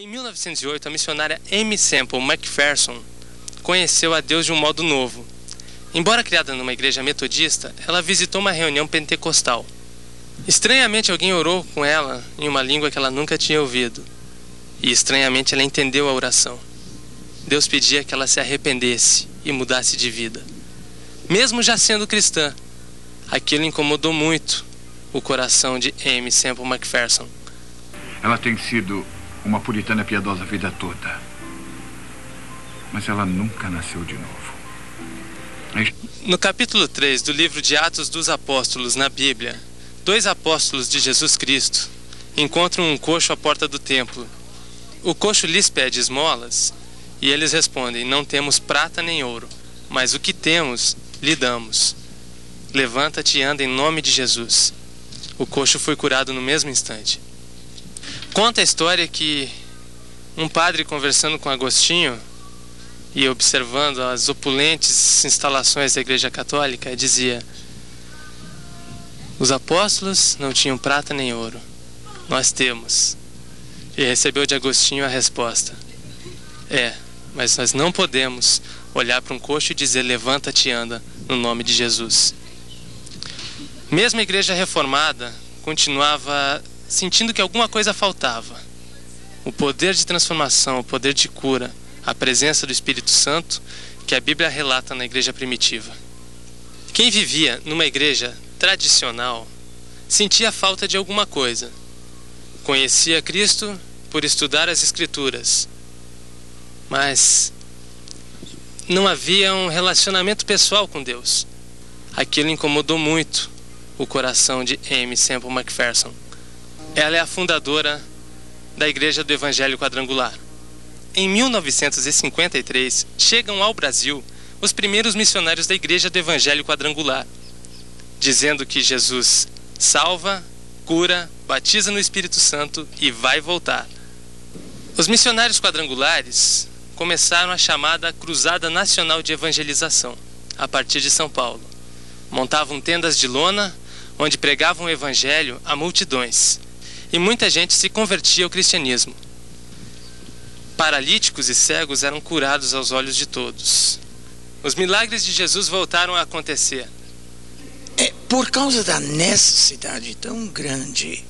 Em 1908, a missionária Aimee Semple McPherson conheceu a Deus de um modo novo. Embora criada numa igreja metodista, ela visitou uma reunião pentecostal. Estranhamente, alguém orou com ela em uma língua que ela nunca tinha ouvido. E estranhamente, ela entendeu a oração. Deus pedia que ela se arrependesse e mudasse de vida. Mesmo já sendo cristã, aquilo incomodou muito o coração de Aimee Semple McPherson. Ela tem sido uma puritana piedosa a vida toda. Mas ela nunca nasceu de novo. No capítulo 3 do livro de Atos dos Apóstolos na Bíblia, 2 apóstolos de Jesus Cristo encontram um coxo à porta do templo. O coxo lhes pede esmolas e eles respondem: não temos prata nem ouro, mas o que temos lhe damos. Levanta-te e anda em nome de Jesus. O coxo foi curado no mesmo instante. Conta a história que um padre, conversando com Agostinho e observando as opulentes instalações da Igreja Católica, dizia: os apóstolos não tinham prata nem ouro, nós temos. E recebeu de Agostinho a resposta: mas nós não podemos olhar para um coxo e dizer levanta-te e anda no nome de Jesus. Mesmo a Igreja Reformada continuava sentindo que alguma coisa faltava. O poder de transformação, o poder de cura, a presença do Espírito Santo que a Bíblia relata na igreja primitiva. Quem vivia numa igreja tradicional sentia falta de alguma coisa. Conhecia Cristo por estudar as Escrituras, mas não havia um relacionamento pessoal com Deus. Aquilo incomodou muito o coração de Aimee Semple McPherson. Ela é a fundadora da Igreja do Evangelho Quadrangular. Em 1953, chegam ao Brasil os primeiros missionários da Igreja do Evangelho Quadrangular, dizendo que Jesus salva, cura, batiza no Espírito Santo e vai voltar. Os missionários quadrangulares começaram a chamada Cruzada Nacional de Evangelização, a partir de São Paulo. Montavam tendas de lona, onde pregavam o Evangelho a multidões. E muita gente se convertia ao cristianismo. Paralíticos e cegos eram curados aos olhos de todos. Os milagres de Jesus voltaram a acontecer. Por causa da necessidade tão grande,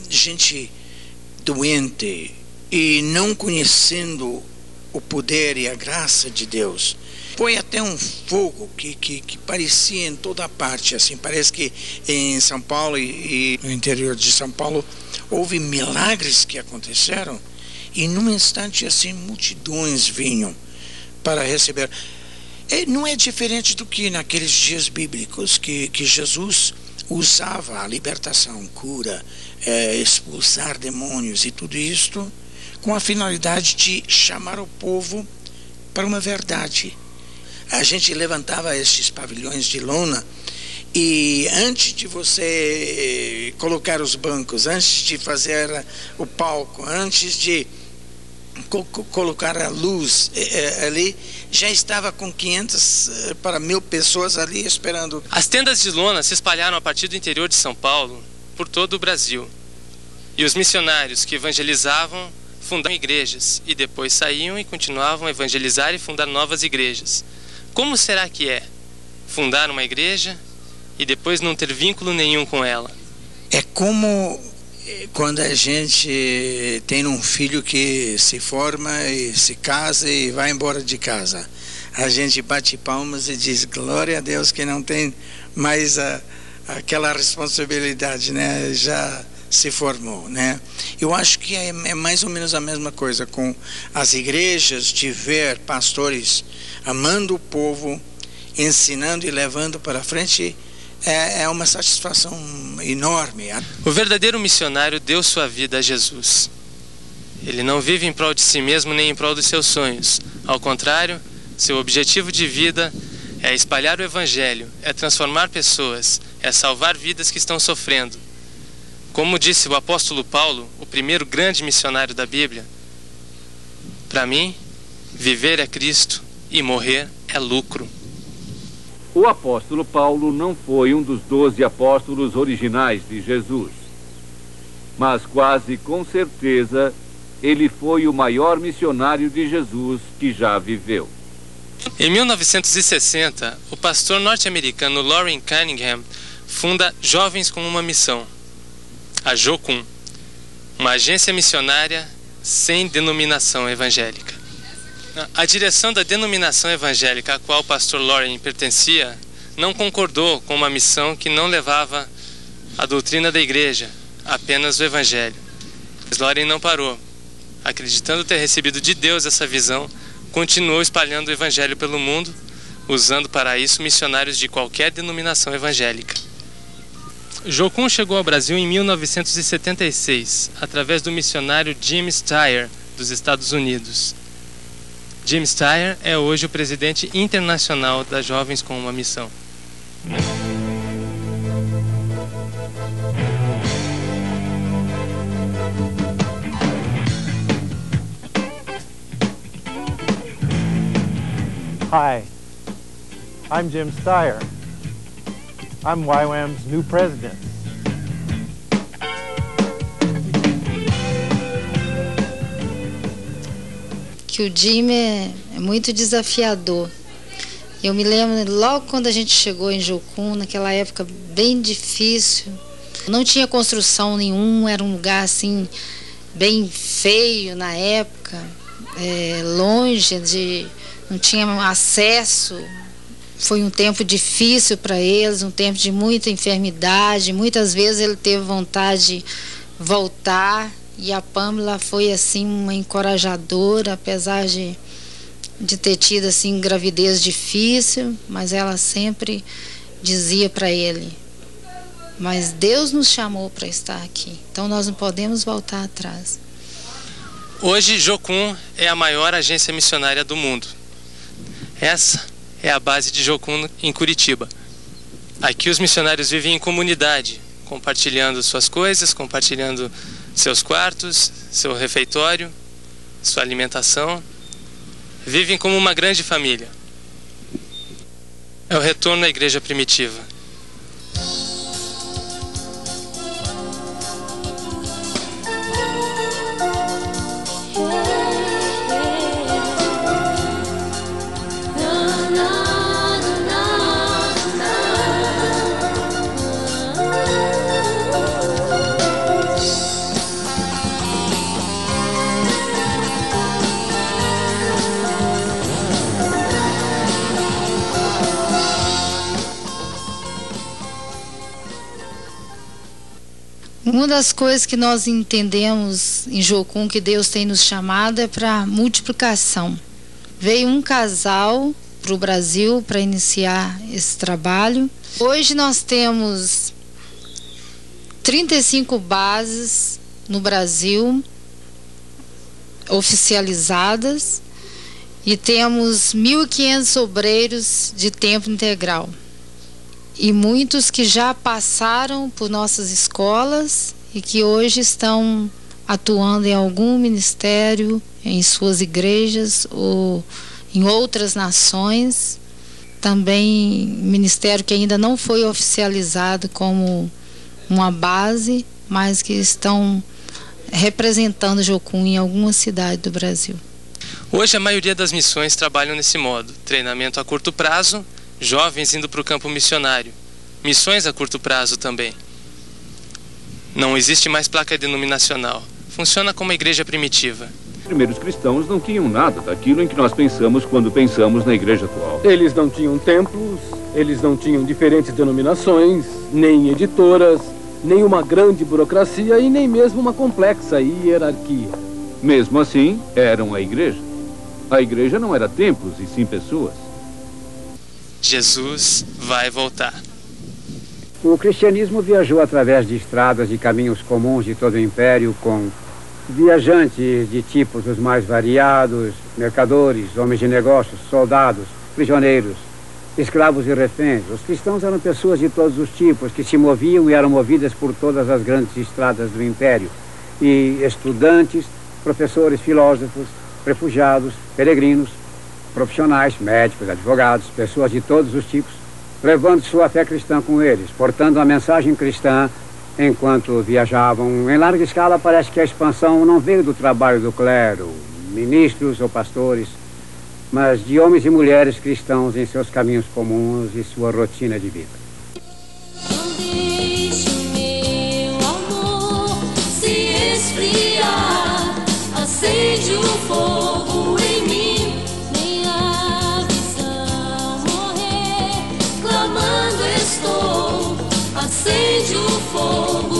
gente doente e não conhecendo o poder e a graça de Deus, foi até um fogo que parecia em toda parte, assim. Parece que em São Paulo e no interior de São Paulo houve milagres que aconteceram e num instante assim multidões vinham para receber. Não é diferente do que naqueles dias bíblicos que Jesus usava a libertação, cura, expulsar demônios e tudo isto com a finalidade de chamar o povo para uma verdade. A gente levantava estes pavilhões de lona e antes de você colocar os bancos, antes de fazer o palco, antes de colocar a luz ali, já estava com 500 para 1.000 pessoas ali esperando. As tendas de lona se espalharam a partir do interior de São Paulo por todo o Brasil. E os missionários que evangelizavam fundavam igrejas e depois saíam e continuavam a evangelizar e fundar novas igrejas. Como será que é fundar uma igreja e depois não ter vínculo nenhum com ela? É como quando a gente tem um filho que se forma e se casa e vai embora de casa. A gente bate palmas e diz glória a Deus que não tem mais aquela responsabilidade, né? Já se formou, né? Eu acho que é mais ou menos a mesma coisa com as igrejas, de ver pastores amando o povo, ensinando e levando para frente. É uma satisfação enorme. O verdadeiro missionário deu sua vida a Jesus. Ele não vive em prol de si mesmo nem em prol dos seus sonhos. Ao contrário, seu objetivo de vida é espalhar o Evangelho, é transformar pessoas, é salvar vidas que estão sofrendo. Como disse o apóstolo Paulo, o primeiro grande missionário da Bíblia: para mim, viver é Cristo e morrer é lucro. O apóstolo Paulo não foi um dos 12 apóstolos originais de Jesus, mas quase com certeza ele foi o maior missionário de Jesus que já viveu. Em 1960, o pastor norte-americano Loren Cunningham funda Jovens com uma Missão, a JOCUM, uma agência missionária sem denominação evangélica. A direção da denominação evangélica a qual o pastor Loren pertencia não concordou com uma missão que não levava a doutrina da igreja, apenas o evangelho. Mas Loren não parou. Acreditando ter recebido de Deus essa visão, continuou espalhando o evangelho pelo mundo, usando para isso missionários de qualquer denominação evangélica. JOCUM chegou ao Brasil em 1976, através do missionário Jim Steyer, dos Estados Unidos. Jim Steyer é hoje o presidente internacional das Jovens com uma Missão. Hi, I'm Jim Steyer. I'm YWAM's new president. Que o Jim é muito desafiador. Eu me lembro logo quando a gente chegou em JOCUM, naquela época bem difícil. Não tinha construção nenhuma, era um lugar assim bem feio na época, longe não tinha acesso. Foi um tempo difícil para eles, um tempo de muita enfermidade. Muitas vezes ele teve vontade de voltar, e a Pamela foi assim uma encorajadora, apesar de ter tido assim gravidez difícil, mas ela sempre dizia para ele: mas Deus nos chamou para estar aqui, então nós não podemos voltar atrás. Hoje, JOCUM é a maior agência missionária do mundo. Essa é a base de JOCUM em Curitiba. Aqui os missionários vivem em comunidade, compartilhando suas coisas, compartilhando seus quartos, seu refeitório, sua alimentação. Vivem como uma grande família. É o retorno à igreja primitiva. Uma das coisas que nós entendemos em JOCUM que Deus tem nos chamado é para multiplicação. Veio um casal para o Brasil para iniciar esse trabalho. Hoje nós temos 35 bases no Brasil oficializadas e temos 1.500 obreiros de tempo integral. E muitos que já passaram por nossas escolas e que hoje estão atuando em algum ministério, em suas igrejas ou em outras nações. Também ministério que ainda não foi oficializado como uma base, mas que estão representando JOCUM em alguma cidade do Brasil. Hoje a maioria das missões trabalham nesse modo: treinamento a curto prazo, jovens indo para o campo missionário, missões a curto prazo também. Não existe mais placa denominacional. Funciona como a igreja primitiva. Os primeiros cristãos não tinham nada daquilo em que nós pensamos quando pensamos na igreja atual. Eles não tinham templos, eles não tinham diferentes denominações, nem editoras, nem uma grande burocracia e nem mesmo uma complexa hierarquia. Mesmo assim, eram a igreja. A igreja não era templos e sim pessoas. Jesus vai voltar. O cristianismo viajou através de estradas e caminhos comuns de todo o império, com viajantes de tipos os mais variados, mercadores, homens de negócios, soldados, prisioneiros, escravos e reféns. Os cristãos eram pessoas de todos os tipos que se moviam e eram movidas por todas as grandes estradas do império. E estudantes, professores, filósofos, refugiados, peregrinos, profissionais, médicos, advogados, pessoas de todos os tipos, levando sua fé cristã com eles, portando a mensagem cristã enquanto viajavam. Em larga escala, parece que a expansão não veio do trabalho do clero, ministros ou pastores, mas de homens e mulheres cristãos em seus caminhos comuns e sua rotina de vida. Não deixe meu amor se esfriar, acende o fogo em mim, nem a visão morrer, clamando estou, acende o fogo